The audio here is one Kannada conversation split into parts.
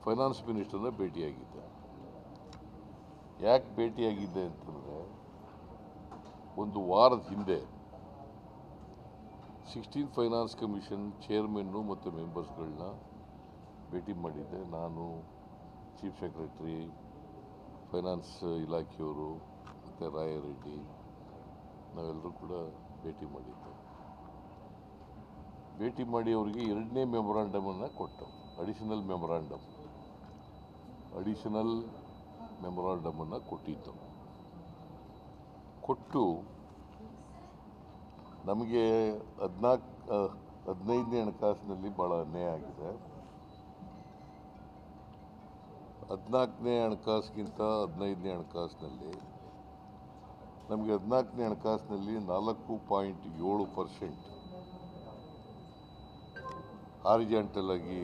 ಫೈನಾನ್ಸ್ ಮಿನಿಸ್ಟರ್ನ ಭೇಟಿಯಾಗಿದ್ದೆ. ಯಾಕೆ ಭೇಟಿಯಾಗಿದ್ದೆ ಅಂತಂದರೆ, ಒಂದು ವಾರದ ಹಿಂದೆ 16 ಫೈನಾನ್ಸ್ ಕಮಿಷನ್ ಚೇರ್ಮನ್ನು ಮತ್ತು ಮೆಂಬರ್ಸ್ಗಳನ್ನ ಭೇಟಿ ಮಾಡಿದ್ದೆ. ನಾನು, ಚೀಫ್ ಸೆಕ್ರೆಟರಿ, ಫೈನಾನ್ಸ್ ಇಲಾಖೆಯವರು ಮತ್ತು ರಾಯರೆಡ್ಡಿ ನಾವೆಲ್ಲರೂ ಕೂಡ ಭೇಟಿ ಮಾಡಿದ್ದೆ. ಭೇಟಿ ಮಾಡಿ ಅವರಿಗೆ 2ನೇ ಮೆಮೊರಾಂಡಮನ್ನು ಕೊಟ್ಟು, ಅಡಿಷನಲ್ ಮೆಮೊರಾಂಡಮನ್ನು ಕೊಟ್ಟಿದ್ದು. ಕೊಟ್ಟು ನಮಗೆ 15ನೇ ಹಣಕಾಸಿನಲ್ಲಿ ಭಾಳ ಅನ್ಯಾಯ ಆಗಿದೆ. 14ನೇ ಹಣಕಾಸಿಗಿಂತ 15ನೇ ಹಣಕಾಸಿನಲ್ಲಿ ನಮಗೆ 14ನೇ ಹಣಕಾಸಿನಲ್ಲಿ 4.7% ಹಾರಿಜಾಂಟಲ್ ಆಗಿ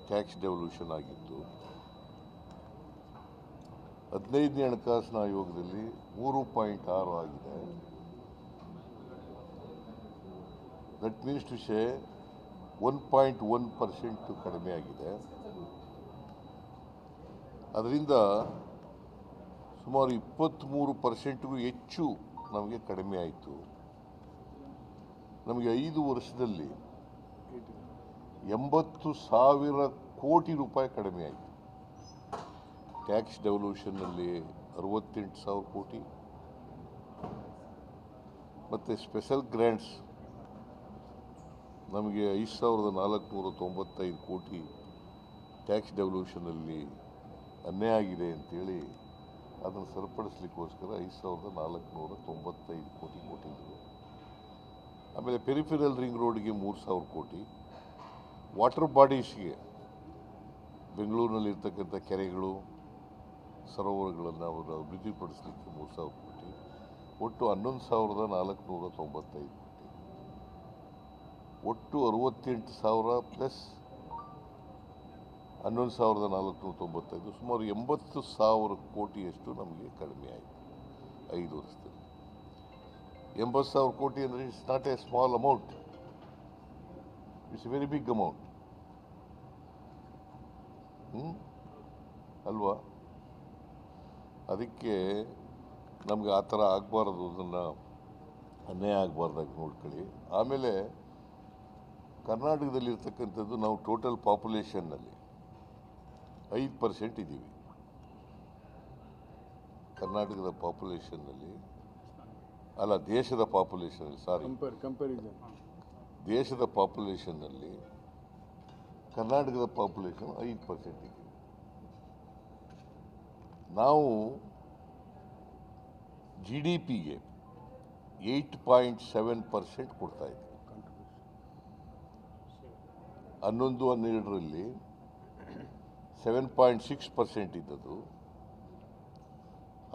ಟ್ಯಾಕ್ಸ್ ಡೆವಲ್ಯೂಷನ್ ಆಗಿತ್ತು. 15ನೇ ಹಣಕಾಸಿನ ಆಯೋಗದಲ್ಲಿ 3.6 ಆಗಿದೆ. ದಟ್ ಮೀನ್ಸ್ ಟು ಸೇ 1.1% ಕಡಿಮೆ ಆಗಿದೆ. ಅದರಿಂದ ಸುಮಾರು 23%ಗೂ ಹೆಚ್ಚು ನಮಗೆ ಕಡಿಮೆ ಆಯಿತು. ನಮಗೆ 5 ವರ್ಷದಲ್ಲಿ 80,000 ಕೋಟಿ ರೂಪಾಯಿ ಕಡಿಮೆ ಆಯಿತು. ಟ್ಯಾಕ್ಸ್ ಡೆವಲ್ಯೂಷನ್ನಲ್ಲಿ 68,000 ಕೋಟಿ ಮತ್ತು ಸ್ಪೆಷಲ್ ಗ್ರ್ಯಾಂಟ್ಸ್ ನಮಗೆ 5,495 ಕೋಟಿ ಟ್ಯಾಕ್ಸ್ ಡೆವಲ್ಯೂಷನಲ್ಲಿ ಅನ್ಯಾಯ ಆಗಿದೆ ಅಂತೇಳಿ ಅದನ್ನು ಸರಿಪಡಿಸ್ಲಿಕ್ಕೋಸ್ಕರ 5,495 ಕೋಟಿ ಕೊಟ್ಟಿದ್ದರು. ಆಮೇಲೆ ಪೆರಿಫೆರಲ್ ರಿಂಗ್ ರೋಡ್ಗೆ 3,000 ಕೋಟಿ, ವಾಟರ್ ಬಾಡೀಸ್ಗೆ ಬೆಂಗಳೂರಿನಲ್ಲಿರ್ತಕ್ಕಂಥ ಕೆರೆಗಳು, ಸರೋವರಗಳನ್ನು ಅವರು ಅಭಿವೃದ್ಧಿಪಡಿಸಲಿಕ್ಕೆ 3,000 ಕೋಟಿ, ಒಟ್ಟು 11,495 ಕೋಟಿ, ಒಟ್ಟು 68,000 ಪ್ಲಸ್ 11,495, ಸುಮಾರು 80,000 ಕೋಟಿಯಷ್ಟು ನಮಗೆ ಕಡಿಮೆ ಆಯಿತು 5 ವರ್ಷದಲ್ಲಿ. 80,000 ಕೋಟಿ ಅಂದರೆ it's not a small amount, it's a very big amount ಅಲ್ವಾ? ಅದಕ್ಕೆ ನಮಗೆ ಆ ಥರ ಆಗಬಾರ್ದು, ಅದನ್ನು ಅನ್ಯಾಯ ಆಗಬಾರ್ದಾಗಿ ನೋಡ್ಕೊಳ್ಳಿ. ಆಮೇಲೆ ಕರ್ನಾಟಕದಲ್ಲಿರ್ತಕ್ಕಂಥದ್ದು ನಾವು ಟೋಟಲ್ ಪಾಪ್ಯುಲೇಷನ್ನಲ್ಲಿ 5% ಇದ್ದೀವಿ. ಕರ್ನಾಟಕದ ಪಾಪ್ಯುಲೇಷನ್ನಲ್ಲಿ ಅಲ್ಲ, ದೇಶದ ಪಾಪ್ಯುಲೇಷನಲ್ಲಿ, ದೇಶದ ಪಾಪ್ಯುಲೇಷನ್ನಲ್ಲಿ ಕರ್ನಾಟಕದ ಪಾಪ್ಯುಲೇಷನ್ 5% ಇದೆ. ನಾವು GDPಗೆ 8.7% ಕೊಡ್ತಾ ಇದ್ದೀವಿ. 11-12ರಲ್ಲಿ 7.6% ಇದ್ದದ್ದು,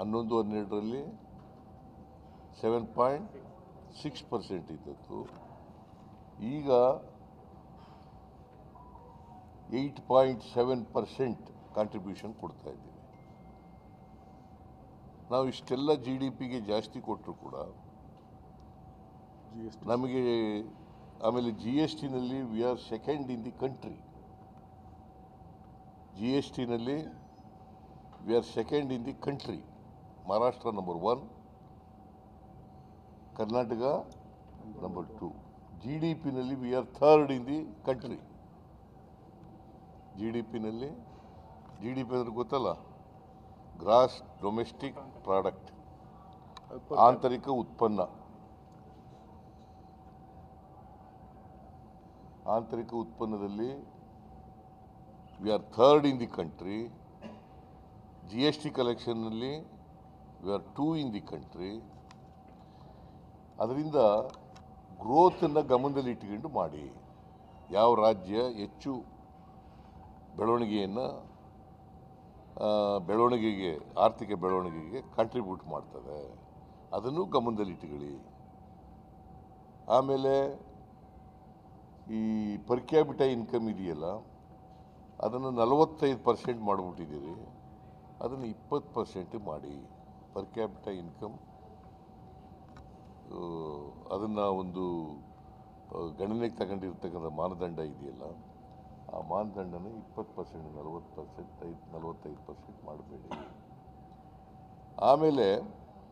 11-12ರಲ್ಲಿ 7.6% ಇದ್ದದ್ದು, ಈಗ 8.7% ಕಾಂಟ್ರಿಬ್ಯೂಷನ್ ಕೊಡ್ತಾ ಇದ್ದೀವಿ. ನಾವು ಇಷ್ಟೆಲ್ಲ GDPಗೆ ಜಾಸ್ತಿ ಕೊಟ್ಟರು ಕೂಡ ನಮಗೆ, ಆಮೇಲೆ GSTನಲ್ಲಿ we are second in the country. GSTನಲ್ಲಿ we are second in the country. Maharashtra number 1, Karnataka number 2. GDPನಲ್ಲಿ we are third in the country. GDPನಲ್ಲಿ, GDP ಅಂದ್ರೆ ಗೊತ್ತಲ್ಲ, ಗ್ರಾಸ್ ಡೊಮೆಸ್ಟಿಕ್ ಪ್ರಾಡಕ್ಟ್, ಆಂತರಿಕ ಉತ್ಪನ್ನ. ಆಂತರಿಕ ಉತ್ಪನ್ನದಲ್ಲಿ we are third in the country. GST ಕಲೆಕ್ಷನ್ನಲ್ಲಿ we are 2 in the country. ಅದರಿಂದ ಗ್ರೋತನ್ನು ಗಮನದಲ್ಲಿ ಇಟ್ಟುಕೊಂಡು ಮಾಡಿ. ಯಾವ ರಾಜ್ಯ ಹೆಚ್ಚು ಬೆಳವಣಿಗೆಗೆ, ಆರ್ಥಿಕ ಬೆಳವಣಿಗೆಗೆ ಕಾಂಟ್ರಿಬ್ಯೂಟ್ ಮಾಡ್ತದೆ, ಅದನ್ನು ಗಮನದಲ್ಲಿ ಇಟ್ಟುಕೊಳ್ಳಿ. ಆಮೇಲೆ ಈ ಪರ್ ಕ್ಯಾಪಿಟ ಇನ್ಕಮ್ ಇದೆಯಲ್ಲ, ಅದನ್ನು 45% ಮಾಡಿಬಿಟ್ಟಿದ್ದೀರಿ, ಅದನ್ನು 20% ಮಾಡಿ. ಪರ್ ಕ್ಯಾಪಿಟ ಇನ್ಕಮ್ ಅದನ್ನು ಒಂದು ಗಣನೆಗೆ ತಗೊಂಡಿರ್ತಕ್ಕಂಥ ಮಾನದಂಡ ಇದೆಯಲ್ಲ, ಆ ಮಾನದಂಡನ 20%, 40%, 45% ಮಾಡಬೇಡಿ. ಆಮೇಲೆ